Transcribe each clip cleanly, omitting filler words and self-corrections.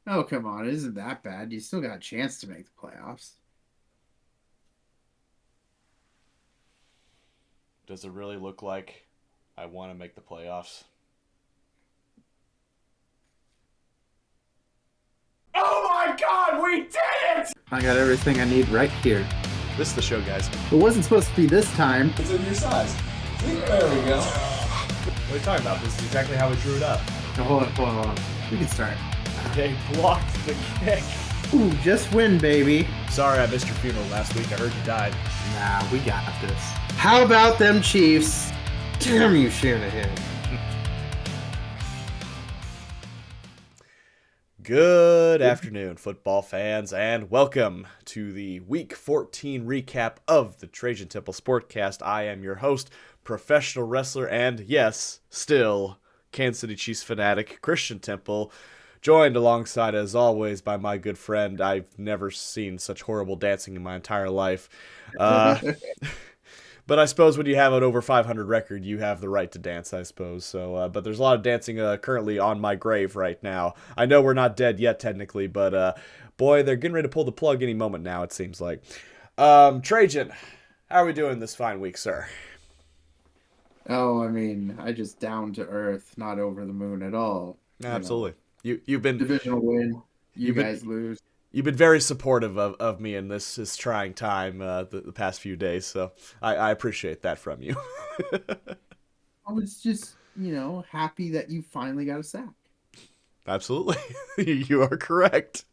Oh, come on. It isn't that bad. You still got a chance to make the playoffs. Does it really look like I want to make the playoffs? Oh my god, we did it! I got everything I need right here. This is the show, guys. It wasn't supposed to be this time. It's in your size. See? There we go. What are you talking about? This is exactly how we drew it up. Oh, hold on. We can start. They blocked the kick. Ooh, just win, baby. Sorry I missed your funeral last week. I heard you died. Nah, we got this. How about them Chiefs? Damn you, Shanahan. Good afternoon, football fans, and welcome to the Week 14 recap of the Trajan Temple Sportcast. I am your host, professional wrestler, and yes, still Kansas City Chiefs fanatic, Christian Temple, joined alongside, as always, by my good friend. I've never seen such horrible dancing in my entire life. But I suppose when you have an over 500 record, you have the right to dance, I suppose. So, but there's a lot of dancing currently on my grave right now. I know we're not dead yet, technically, but boy, they're getting ready to pull the plug any moment now, it seems like. Trajan, how are we doing this fine week, sir? Oh, I mean, I just down to earth, not over the moon at all. Absolutely. You've been Divisional win. You you've been guys lose. you've been very supportive of me in this trying time the past few days, so I appreciate that from you. I was just, happy that you finally got a sack. Absolutely. You are correct.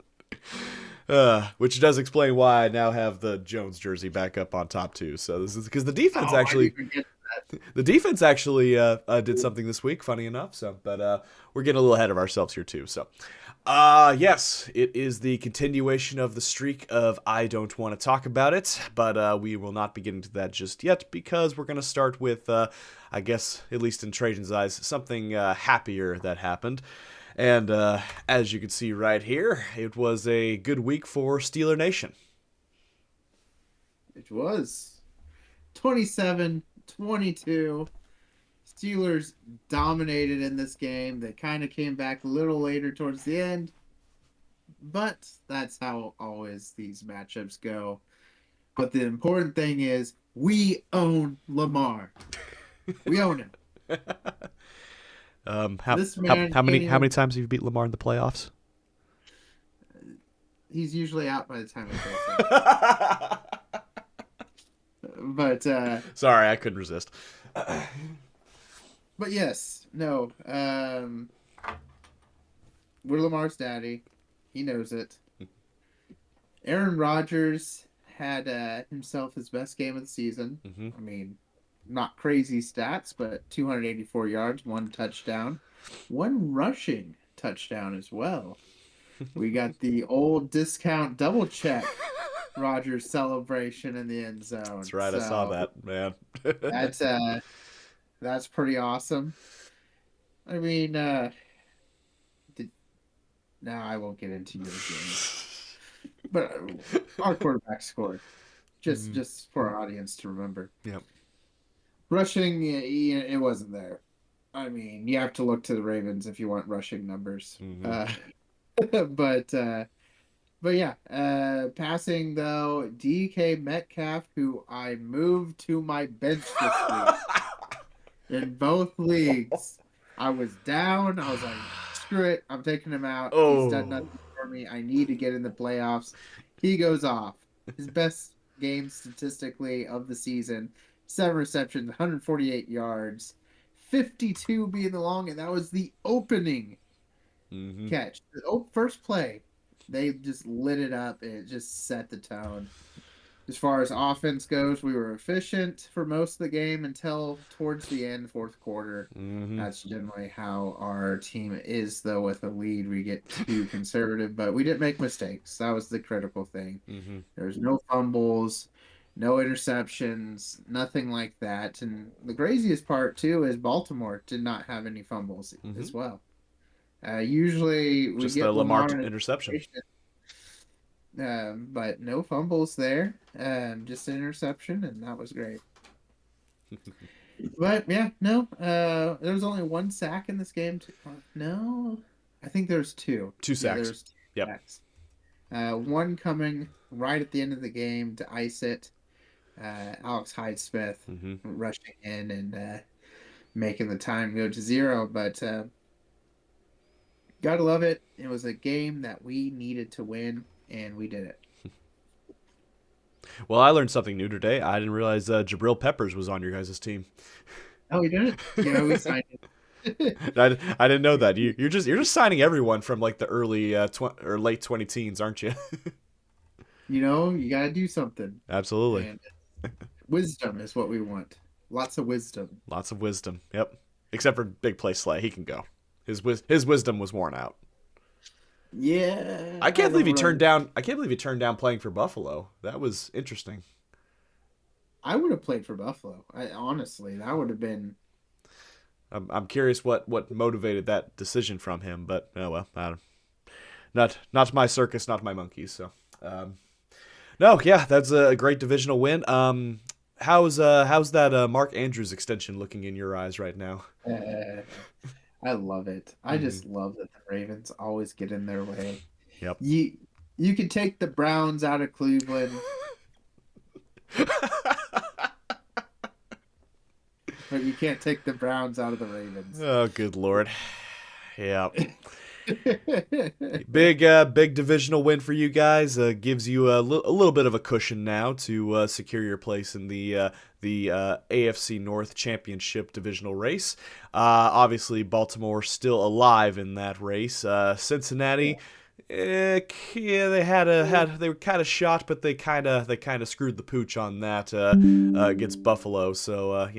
Which does explain why I now have the Jones jersey back up on top too. So this is because the defense Oh, I actually, didn't forget that. the defense actually did something this week. Funny enough. So, but we're getting a little ahead of ourselves here too. So, yes, it is the continuation of the streak of I don't want to talk about it, but we will not be getting to that just yet because we're going to start with, I guess, at least in Trajan's eyes, something happier that happened. And as you can see right here, it was a good week for Steeler Nation. It was 27-22. Steelers dominated in this game. They kind of came back a little later towards the end, but that's how always these matchups go. But the important thing is we own Lamar. We own him. How, This how man how many can't how many even, times have you beat Lamar in the playoffs? he's usually out by the time it goes in. Sorry, I couldn't resist. But yes, no. We're Lamar's daddy. He knows it. Aaron Rodgers had himself his best game of the season. Mm-hmm. I mean, not crazy stats, but 284 yards, one touchdown, one rushing touchdown as well. We got the old discount double check Rodgers celebration in the end zone. That's right, I saw So that, man. that's that's pretty awesome. I mean, did, now I won't get into your game, but our quarterback scored. Just for our audience to remember. Yep. Rushing, it wasn't there. I mean, you have to look to the Ravens if you want rushing numbers. Mm-hmm. But yeah, passing though, DK Metcalf, who I moved to my bench this week in both leagues. I was down. I was like, screw it. I'm taking him out. He's done Oh. nothing for me. I need to get in the playoffs. He goes off. His best game statistically of the season. 7 receptions, 148 yards, 52 being the long, and that was the opening Mm-hmm. catch. The first play, they just lit it up and it just set the tone. As far as offense goes, we were efficient for most of the game until towards the end, fourth quarter. Mm-hmm. That's generally how our team is, though. With a lead, we get too conservative, but we didn't make mistakes. That was the critical thing. Mm-hmm. There's no fumbles, no interceptions, nothing like that. And the craziest part, too, is Baltimore did not have any fumbles Mm-hmm. as well. Usually we Just the get Lamar Lamar in a interception. situation, but no fumbles there. Just an interception, and that was great. But yeah, no. There was only one sack in this game. No, I think there's two. Two Yeah, sacks. Yep. Backs. One coming right at the end of the game to ice it. Alex Highsmith Mm-hmm. rushing in and making the time go to 0. But gotta love it. It was a game that we needed to win, and we did it. Well, I learned something new today. I didn't realize Jabril Peppers was on your guys' team. Oh, we did it. Yeah, we signed it. I didn't know that. You're just signing everyone from like the early or late 20 teens, aren't you? You gotta do something. Absolutely. And wisdom is what we want. Lots of wisdom. Lots of wisdom. Yep. Except for Big Play Slay, he can go. His wisdom was worn out. Yeah. I can't believe he turned down. I can't believe he turned down playing for Buffalo. That was interesting. I would have played for Buffalo. Honestly, that would have been. I'm curious what motivated that decision from him, but oh well, I don't, not my circus, not my monkeys. So, no, yeah, that's a great divisional win. How's that Mark Andrews extension looking in your eyes right now? I love it. I just love that the Ravens always get in their way. Yep. You could take the Browns out of Cleveland. But you can't take the Browns out of the Ravens. Oh, good Lord. Yeah. Big divisional win for you guys. Gives you a little bit of a cushion now to secure your place in the AFC North Championship divisional race. Obviously, Baltimore still alive in that race. Cincinnati, they were kind of shot, but they kind of screwed the pooch on that against Buffalo. So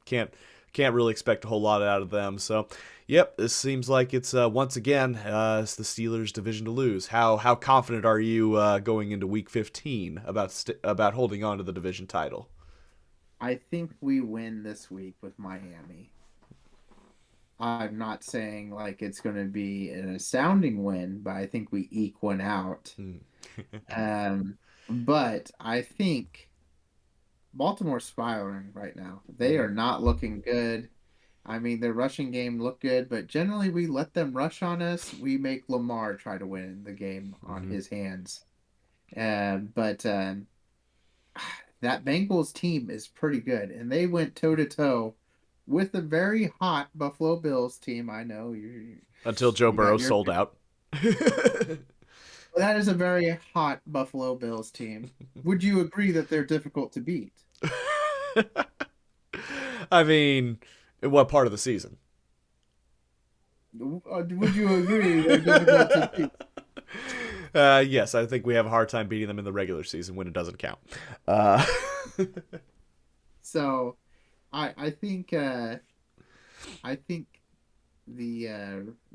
can't really expect a whole lot out of them. So. Yep, this seems like it's once again it's the Steelers' division to lose. How confident are you going into Week 15 about holding on to the division title? I think we win this week with Miami. I'm not saying like it's going to be an astounding win, but I think we eke one out. But I think Baltimore's spiraling right now. They are not looking good. I mean, their rushing game looked good, but generally we let them rush on us. We make Lamar try to win the game on his hands. But that Bengals team is pretty good, and they went toe-to-toe with a very hot Buffalo Bills team. I know until Joe Burrow sold out. That is a very hot Buffalo Bills team. Would you agree that they're difficult to beat? I mean... In what part of the season? Would you agree they're difficult to beat? Yes, I think we have a hard time beating them in the regular season when it doesn't count. So, I think the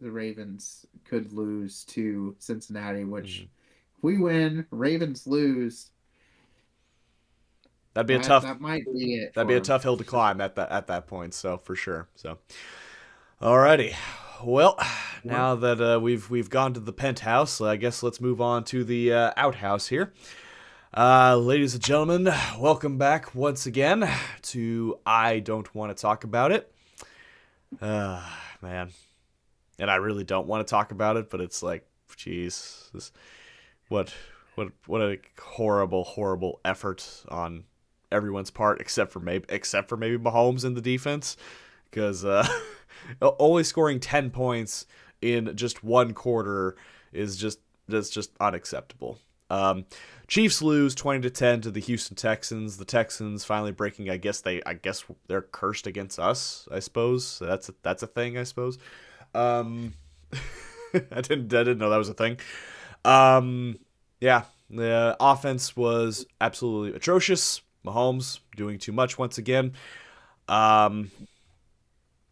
Ravens could lose to Cincinnati, which if we win, Ravens lose. That'd be a tough. That might be it. That'd be a tough hill to climb at that point. So for sure. So, alrighty. Well, now that we've gone to the penthouse, I guess let's move on to the outhouse here. Ladies and gentlemen, welcome back once again to I Don't Want to Talk About It. Man, and I really don't want to talk about it, but it's like, jeez, what a horrible effort on everyone's part, except for maybe Mahomes in the defense, because only scoring 10 points in just one quarter is just unacceptable. Chiefs lose 20-10 to the Houston Texans. The Texans finally breaking. I guess they're cursed against us. I suppose that's a thing. I suppose. I didn't know that was a thing. Yeah, the offense was absolutely atrocious. Mahomes doing too much once again.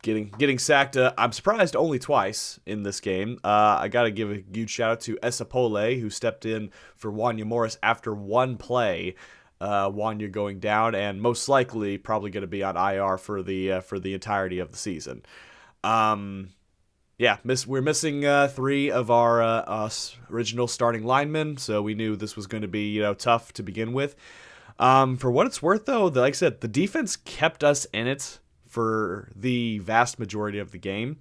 Getting sacked. I'm surprised only twice in this game. I got to give a huge shout out to Esapole, who stepped in for Wanya Morris after one play. Wanya going down and most likely probably going to be on IR for the entirety of the season. Yeah, we're missing 3 of our original starting linemen, so we knew this was going to be tough to begin with. For what it's worth, though, like I said, the defense kept us in it for the vast majority of the game.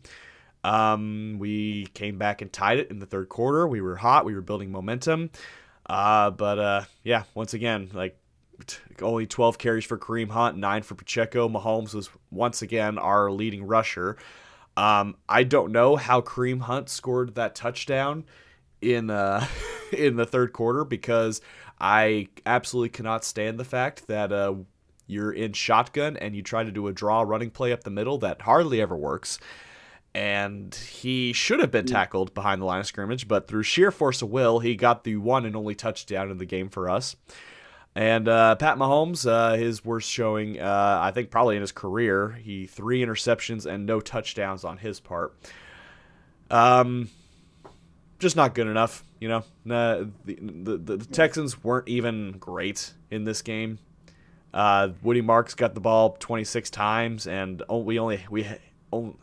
We came back and tied it in the third quarter. We were hot. We were building momentum. Once again, like only 12 carries for Kareem Hunt, 9 for Pacheco. Mahomes was once again our leading rusher. I don't know how Kareem Hunt scored that touchdown in in the third quarter, because I absolutely cannot stand the fact that you're in shotgun and you try to do a draw running play up the middle that hardly ever works. And he should have been tackled behind the line of scrimmage, but through sheer force of will, he got the one and only touchdown in the game for us. And Pat Mahomes, his worst showing, I think probably in his career. He 3 interceptions and no touchdowns on his part. Just not good enough, you know. The Texans weren't even great in this game. Woody Marks got the ball 26 times, and we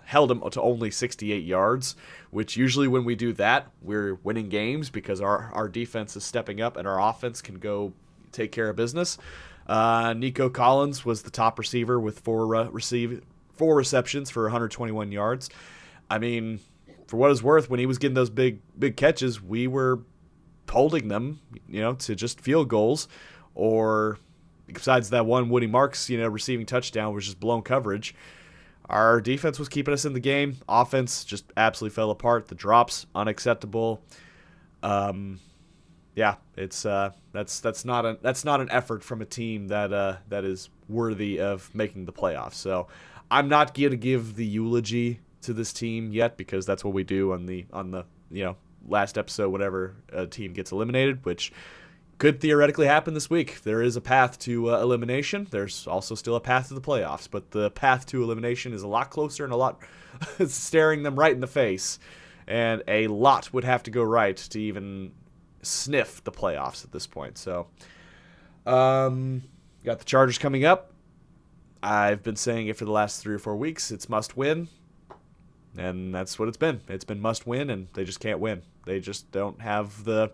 held him to only 68 yards, which usually when we do that, we're winning games because our defense is stepping up and our offense can go take care of business. Nico Collins was the top receiver with 4 receptions for 121 yards. I mean, for what it's worth, when he was getting those big catches, we were holding them, to just field goals, or besides that one Woody Marks, receiving touchdown was just blown coverage. Our defense was keeping us in the game. Offense just absolutely fell apart. The drops, unacceptable. It's that's not an effort from a team that is worthy of making the playoffs. So I'm not going to give the eulogy to this team yet, because that's what we do on the last episode whenever a team gets eliminated, which could theoretically happen this week. There is a path to elimination. There's also still a path to the playoffs, but the path to elimination is a lot closer and a lot staring them right in the face, and a lot would have to go right to even sniff the playoffs at this point. So, got the Chargers coming up. I've been saying it for the last 3 or 4 weeks. It's must win, and that's what it's been. It's been must win, and they just can't win. They just don't have the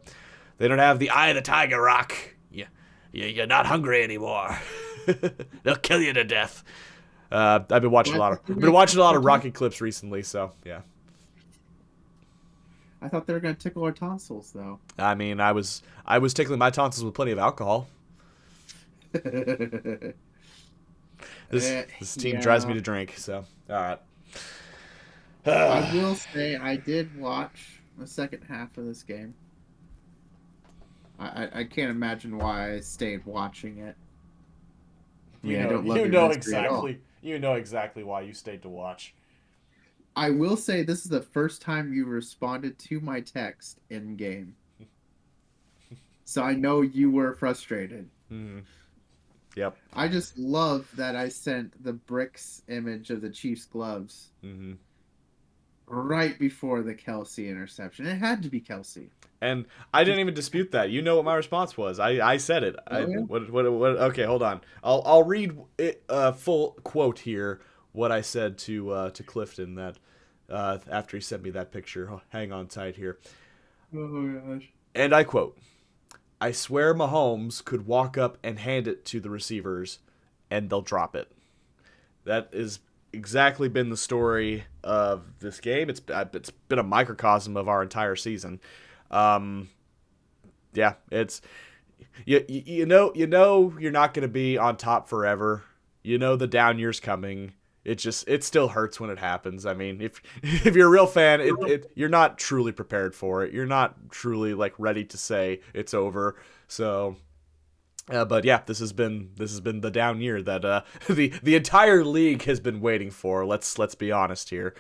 eye of the tiger, Rock. You're not hungry anymore. They'll kill you to death. I've been watching a lot of Rocky clips recently, so yeah. I thought they were going to tickle our tonsils, though. I mean, I was tickling my tonsils with plenty of alcohol. This team drives me to drink, so all right. I will say I did watch the second half of this game. I can't imagine why I stayed watching it. I don't love you know exactly. You know exactly why you stayed to watch. I will say this is the first time you responded to my text in game. So I know you were frustrated. Mm-hmm. Yep. I just love that I sent the bricks image of the Chiefs gloves right before the Kelsey interception. It had to be Kelsey. And I didn't even dispute that. You know what my response was. I said it. What, okay, hold on. I'll read it, full quote here, what I said to Clifton that after he sent me that picture. Oh, hang on tight here. Oh, gosh. And I quote, "I swear Mahomes could walk up and hand it to the receivers, and they'll drop it." That is exactly been the story of this game. It's been a microcosm of our entire season. It's you know you're not going to be on top forever. You know the down year's coming. It still hurts when it happens. I mean, if you're a real fan, you're not truly prepared for it. You're not truly ready to say it's over. So, but yeah, this has been the down year that the entire league has been waiting for. Let's be honest here.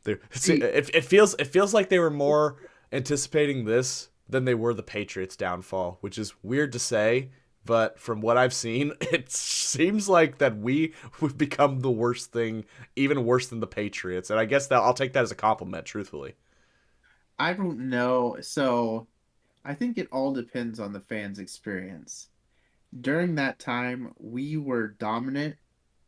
It feels like they were more anticipating this than they were the Patriots' downfall, which is weird to say. But from what I've seen, it seems like that we've become the worst thing, even worse than the Patriots. And I guess that I'll take that as a compliment, truthfully. I don't know. So I think it all depends on the fans' experience. During that time, we were dominant,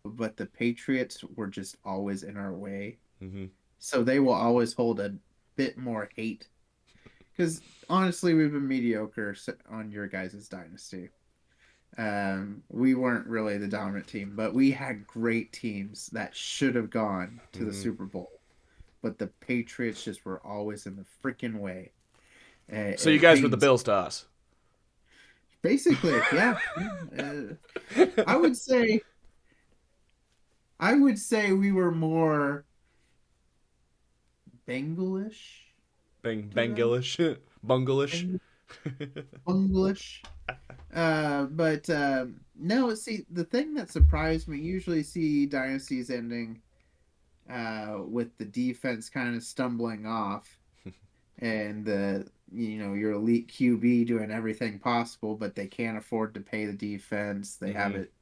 but the Patriots were just always in our way. Mm-hmm. So they will always hold a bit more hate. Because honestly, we've been mediocre on your guys' dynasty. We weren't really the dominant team, but we had great teams that should have gone to the Super Bowl. but the Patriots just were always in the freaking way. So you guys were the Peyton's Bills to us. basically, yeah. I would say we were more Bengalish to them. Bengalish, Bungalish. Bengalish. But no, see, the thing that surprised me, usually see dynasties ending with the defense kind of stumbling off and your elite QB doing everything possible, but they can't afford to pay the defense. They have it.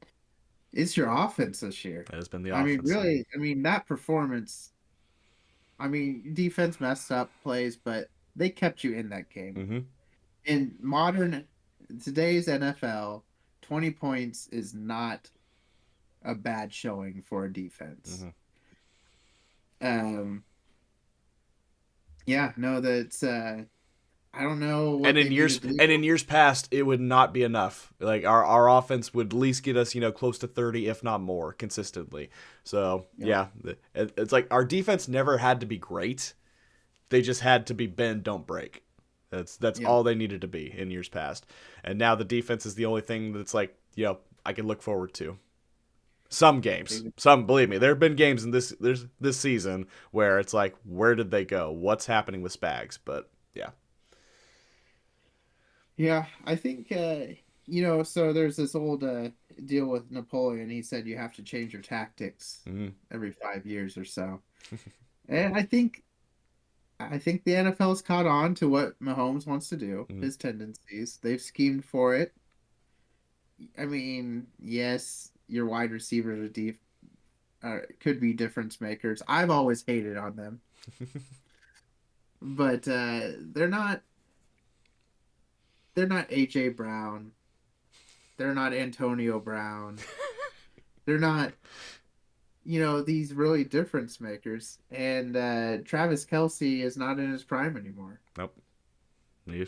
It's your offense this year. It has been the I mean, offense. really, I mean, that performance, I mean, defense messed up plays, but they kept you in that game. Mm-hmm. In today's NFL, 20 points is not a bad showing for a defense. Mm-hmm. Yeah, no, that's I don't know what And they in need years to do. and in years past, it would not be enough. Like our offense would at least get us, close to 30, if not more, consistently. So yeah, it's like our defense never had to be great. They just had to be bend, don't break. That's all they needed to be in years past. And now the defense is the only thing that's like, I can look forward to. Some games, believe me, there have been games in this season where it's like, where did they go? What's happening with Spags? But yeah. Yeah, I think so there's this old deal with Napoleon. He said you have to change your tactics every 5 years or so. And I think the NFL's caught on to what Mahomes wants to do, his tendencies. They've schemed for it. I mean, yes, your wide receivers could be difference makers. I've always hated on them. But they're not AJ Brown. They're not Antonio Brown. They're not these really difference makers. And Travis Kelce is not in his prime anymore. Nope. He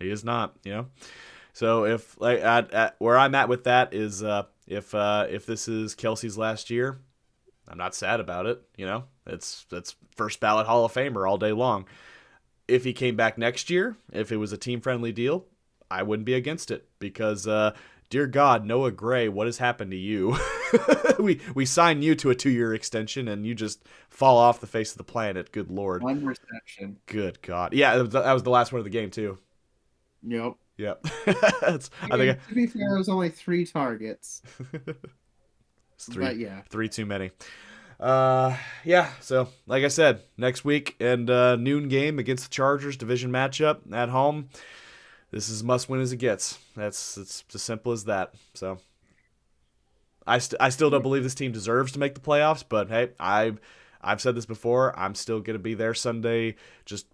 is not, So if like at where I'm at with that is if this is Kelsey's last year, I'm not sad about it. It's first ballot Hall of Famer all day long. If he came back next year, if it was a team friendly deal, I wouldn't be against it because dear God, Noah Gray, what has happened to you? we signed you to a 2-year extension and you just fall off the face of the planet. Good Lord. One reception. Good God. Yeah, that was the last one of the game too. Yep. Yep. To be fair, it was only 3 targets. It's 3. But yeah. 3 too many. Yeah, so like I said, next week and noon game against the Chargers, division matchup at home. This is must win as it gets. It's as simple as that. So I still don't believe this team deserves to make the playoffs, but hey, I've said this before. I'm still gonna be there Sunday, just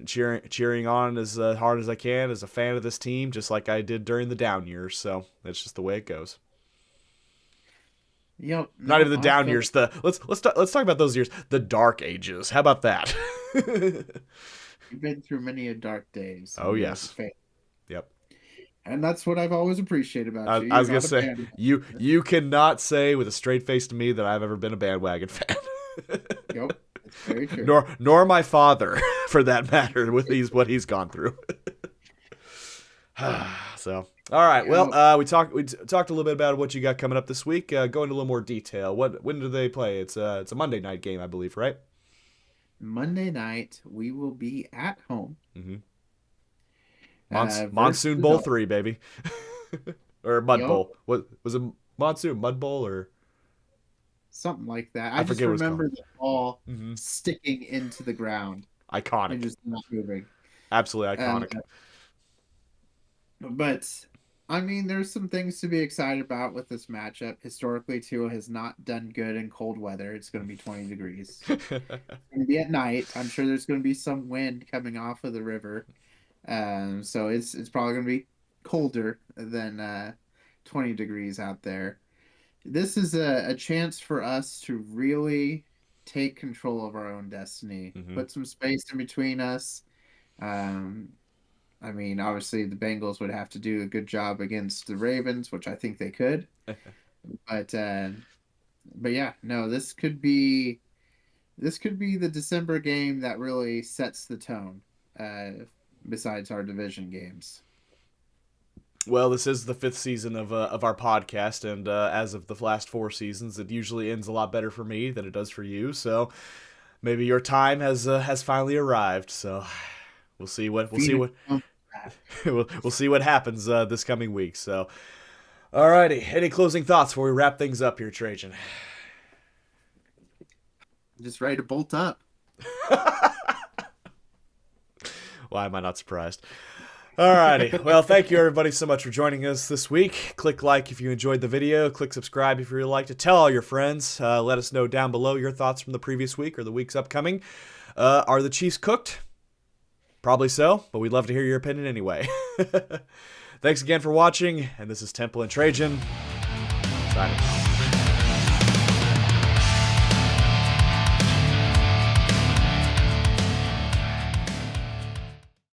cheering on as hard as I can as a fan of this team, just like I did during the down years. So that's just the way it goes. Yep. Not even the down years. Let's talk about those years. The dark ages. How about that? You've been through many a dark days. Oh yes. Yep. And that's what I've always appreciated about you. I was gonna say you cannot say with a straight face to me that I've ever been a bandwagon fan. Yep. That's very true. Nor my father, for that matter, with what he's gone through. So, all right. Well, we talked a little bit about what you got coming up this week. Go into a little more detail. When do they play? It's a Monday night game, I believe, right? Monday night, we will be at home. Mm-hmm. Monsoon Bowl 3, baby, or Mud Bowl. What was it? Monsoon Mud Bowl or something like that. I just remember the ball sticking into the ground. Iconic. And just not moving. Absolutely iconic. But I mean, there's some things to be excited about with this matchup. Historically, Tua has not done good in cold weather. It's going to be 20 degrees. It's going to be at night. I'm sure there's going to be some wind coming off of the river. So it's probably going to be colder than 20 degrees out there. This is a chance for us to really take control of our own destiny. Put some space in between us. I mean, obviously the Bengals would have to do a good job against the Ravens, which I think they could. But yeah, no, this could be This could be the December game that really sets the tone, besides our division games. Well, this is the 5th season of our podcast, and as of the last 4 seasons, it usually ends a lot better for me than it does for you. So maybe your time has finally arrived. So we'll see what we'll see what happens this coming week. So, alrighty, any closing thoughts before we wrap things up here, Trajan? Just ready to bolt up. Why am I not surprised? Alrighty. Well, thank you everybody so much for joining us this week. Click like if you enjoyed the video. Click subscribe if you really liked it. Tell all your friends. Let us know down below your thoughts from the previous week or the weeks upcoming. Are the Chiefs cooked? Probably so, but we'd love to hear your opinion anyway. Thanks again for watching, and this is Temple and Trajan signing off.